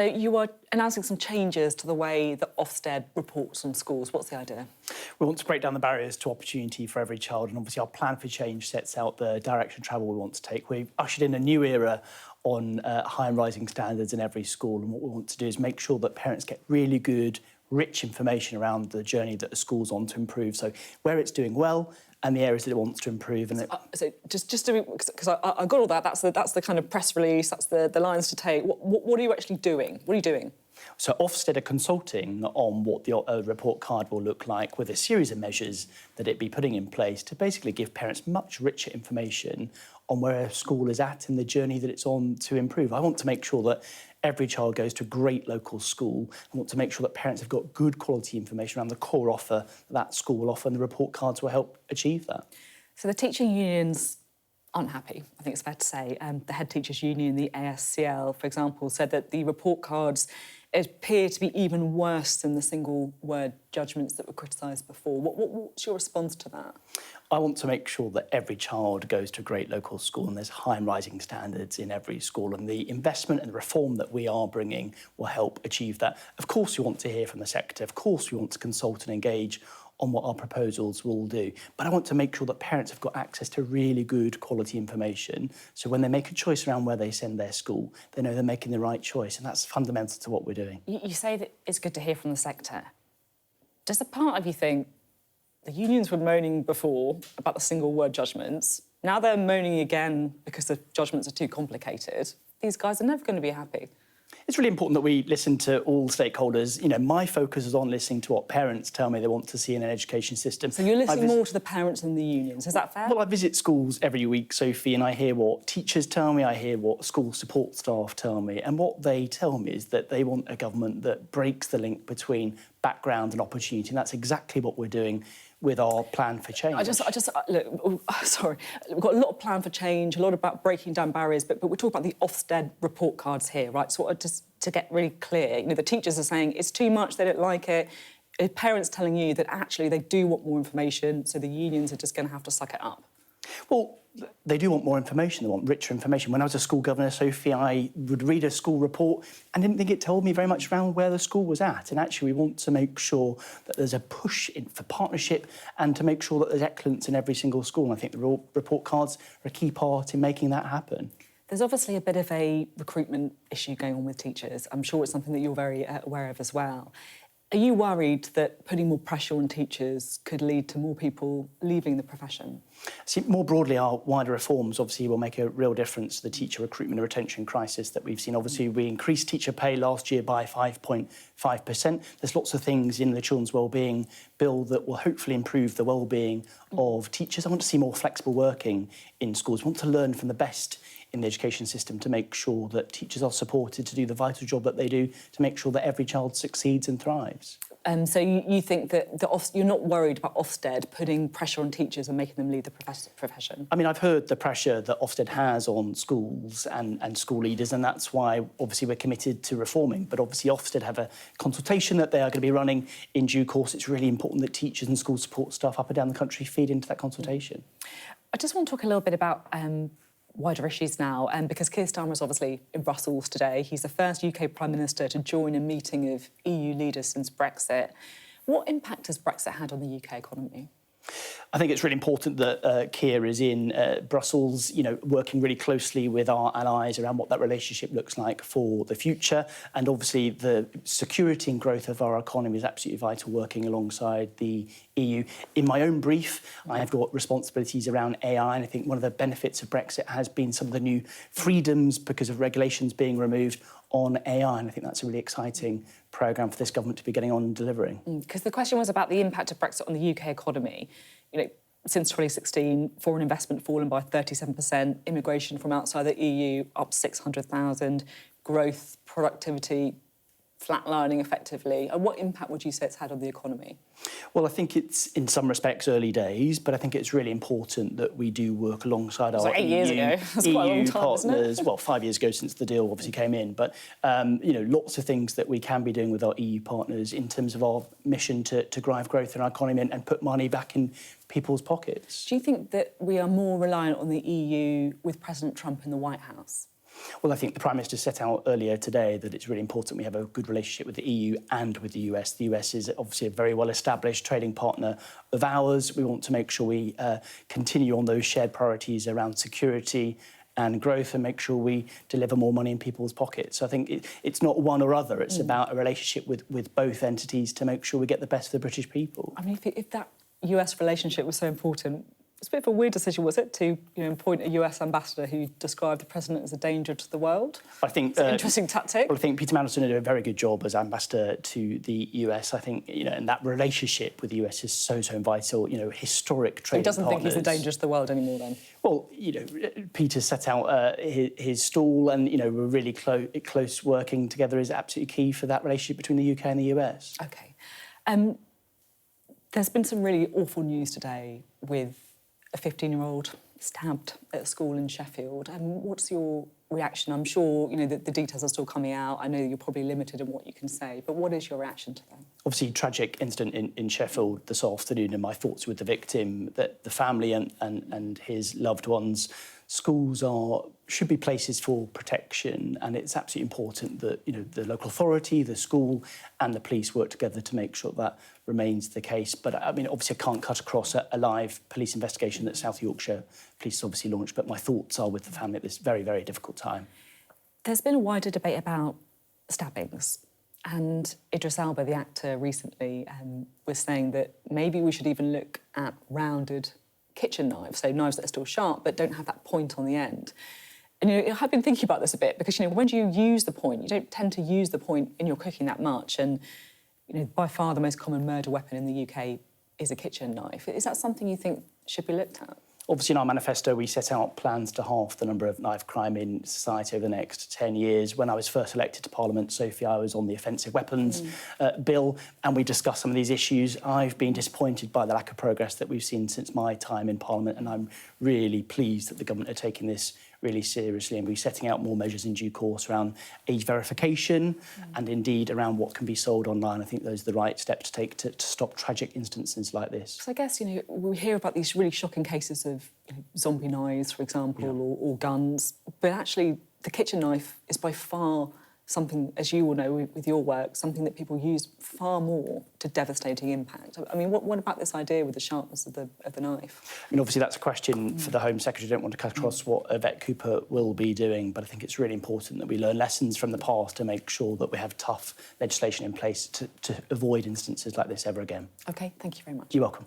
You are announcing some changes to the way that Ofsted reports on schools. What's the idea? We want to break down the barriers to opportunity for every child, and obviously our plan for change sets out the direction of travel we want to take. We've ushered in a new era on high and rising standards in every school, and what we want to do is make sure that parents get really good, rich information around the journey that the school's on to improve. So where it's doing well and the areas that it wants to improve. And so just to because I got all that. That's the kind of press release. That's the lines to take. What are you actually doing? What are you doing? So Ofsted are consulting on what the report card will look like with a series of measures that it'd be putting in place to basically give parents much richer information on where a school is at in the journey that it's on to improve. I want to make sure that every child goes to a great local school. I want to make sure that parents have got good quality information around the core offer that school will offer, and the report cards will help achieve that. So the teaching unions aren't happy, I think it's fair to say. The head teachers union, the ASCL, for example, said that the report cards appear to be even worse than the single-word judgments that were criticised before. What's your response to that? I want to make sure that every child goes to a great local school and there's high and rising standards in every school, and the investment and the reform that we are bringing will help achieve that. Of course we want to hear from the sector, of course we want to consult and engage on what our proposals will do, but I want to make sure that parents have got access to really good quality information, so when they make a choice around where they send their school, they know they're making the right choice, and that's fundamental to what we're doing. You say that it's good to hear from the sector. Does a part of you think the unions were moaning before about the single-word judgments, now they're moaning again because the judgments are too complicated? These guys are never going to be happy. It's really important that we listen to all stakeholders. You know, my focus is on listening to what parents tell me they want to see in an education system. So you're listening more to the parents than the unions, is that fair? Well, I visit schools every week, Sophie, and I hear what teachers tell me, I hear what school support staff tell me, and what they tell me is that they want a government that breaks the link between background and opportunity, and that's exactly what we're doing with our plan for change. Look, sorry, we've got a lot of plan for change, a lot about breaking down barriers, but we're talking about the Ofsted report cards here, right? So just to get really clear, you know, the teachers are saying it's too much, they don't like it. Parents telling you that actually they do want more information, so the unions are just going to have to suck it up. Well, they do want more information, they want richer information. When I was a school governor, Sophie, I would read a school report and didn't think it told me very much around where the school was at. And actually, we want to make sure that there's a push for partnership and to make sure that there's excellence in every single school. And I think the report cards are a key part in making that happen. There's obviously a bit of a recruitment issue going on with teachers. I'm sure it's something that you're very aware of as well. Are you worried that putting more pressure on teachers could lead to more people leaving the profession? See, more broadly, our wider reforms obviously will make a real difference to the teacher recruitment and retention crisis that we've seen. Obviously, we increased teacher pay last year by 5.5%. There's lots of things in the Children's Wellbeing Bill that will hopefully improve the wellbeing of teachers. I want to see more flexible working in schools. I want to learn from the best in the education system to make sure that teachers are supported to do the vital job that they do to make sure that every child succeeds and thrives. So you think that you're not worried about Ofsted putting pressure on teachers and making them leave the profession? I mean, I've heard the pressure that Ofsted has on schools and school leaders, and that's why, obviously, we're committed to reforming. But obviously, Ofsted have a consultation that they are going to be running in due course. It's really important that teachers and school support staff up and down the country feed into that consultation. I just want to talk a little bit about wider issues now, because Keir Starmer is obviously in Brussels today. He's the first UK Prime Minister to join a meeting of EU leaders since Brexit. What impact has Brexit had on the UK economy? I think it's really important that Keir is in Brussels, you know, working really closely with our allies around what that relationship looks like for the future. And obviously the security and growth of our economy is absolutely vital, working alongside the EU. In my own brief, I have got responsibilities around AI, and I think one of the benefits of Brexit has been some of the new freedoms because of regulations being removed on AI, and I think that's a really exciting programme for this government to be getting on and delivering. Because the question was about the impact of Brexit on the UK economy. You know, since 2016, foreign investment fallen by 37%, immigration from outside the EU up 600,000, growth, productivity flatlining effectively. And what impact would you say it's had on the economy? Well, I think it's, in some respects, early days, but I think it's really important that we do work alongside our like 8 years ago. That's quite a long time, partners. isn't it? Well, 5 years ago since the deal obviously came in, but you know, lots of things that we can be doing with our EU partners in terms of our mission to drive growth in our economy and put money back in people's pockets. Do you think that we are more reliant on the EU with President Trump in the White House? Well, I think the Prime Minister set out earlier today that it's really important we have a good relationship with the EU and with the US. The US is obviously a very well-established trading partner of ours. We want to make sure we continue on those shared priorities around security and growth and make sure we deliver more money in people's pockets. So I think it's not one or other. It's about a relationship with both entities to make sure we get the best of the British people. I mean, if that US relationship was so important, it's a bit of a weird decision, was it, to appoint a US ambassador who described the president as a danger to the world? I think it's an interesting tactic. Well, I think Peter Mandelson did a very good job as ambassador to the US. I think and that relationship with the US is so vital. Historic trading. He doesn't partners. think he's a danger to the world anymore, then. Well, Peter set out his stall, and we're really close working together is absolutely key for that relationship between the UK and the US. OK. There's been some really awful news today with a 15-year-old stabbed at a school in Sheffield. What's your reaction? I'm sure, the details are still coming out. I know you're probably limited in what you can say, but what is your reaction to that? Obviously, tragic incident in Sheffield this afternoon, and my thoughts with the victim, that the family and his loved ones. Schools should be places for protection, and it's absolutely important that the local authority, the school, and the police work together to make sure that remains the case. But I mean, obviously, I can't cut across a live police investigation that South Yorkshire Police obviously launched. But my thoughts are with the family at this very difficult time. There's been a wider debate about stabbings, and Idris Elba, the actor, recently was saying that maybe we should even look at rounded kitchen knives, so knives that are still sharp but don't have that point on the end. And I've been thinking about this a bit because when do you use the point? You don't tend to use the point in your cooking that much, and by far the most common murder weapon in the UK is a kitchen knife. Is that something you think should be looked at? Obviously, in our manifesto, we set out plans to halve the number of knife crime in society over the next 10 years. When I was first elected to Parliament, Sophie, I was on the offensive weapons bill, and we discussed some of these issues. I've been disappointed by the lack of progress that we've seen since my time in Parliament, and I'm really pleased that the government are taking this really seriously, and we're setting out more measures in due course around age verification and indeed around what can be sold online. I think those are the right steps to take to stop tragic instances like this. So I guess, we hear about these really shocking cases of zombie knives, for example, or guns, but actually the kitchen knife is by far something, as you will know with your work, something that people use far more to devastating impact. I mean, what about this idea with the sharpness of the knife? I mean, obviously that's a question for the Home Secretary. I don't want to cut across what Yvette Cooper will be doing, but I think it's really important that we learn lessons from the past to make sure that we have tough legislation in place to avoid instances like this ever again. OK, thank you very much. You're welcome.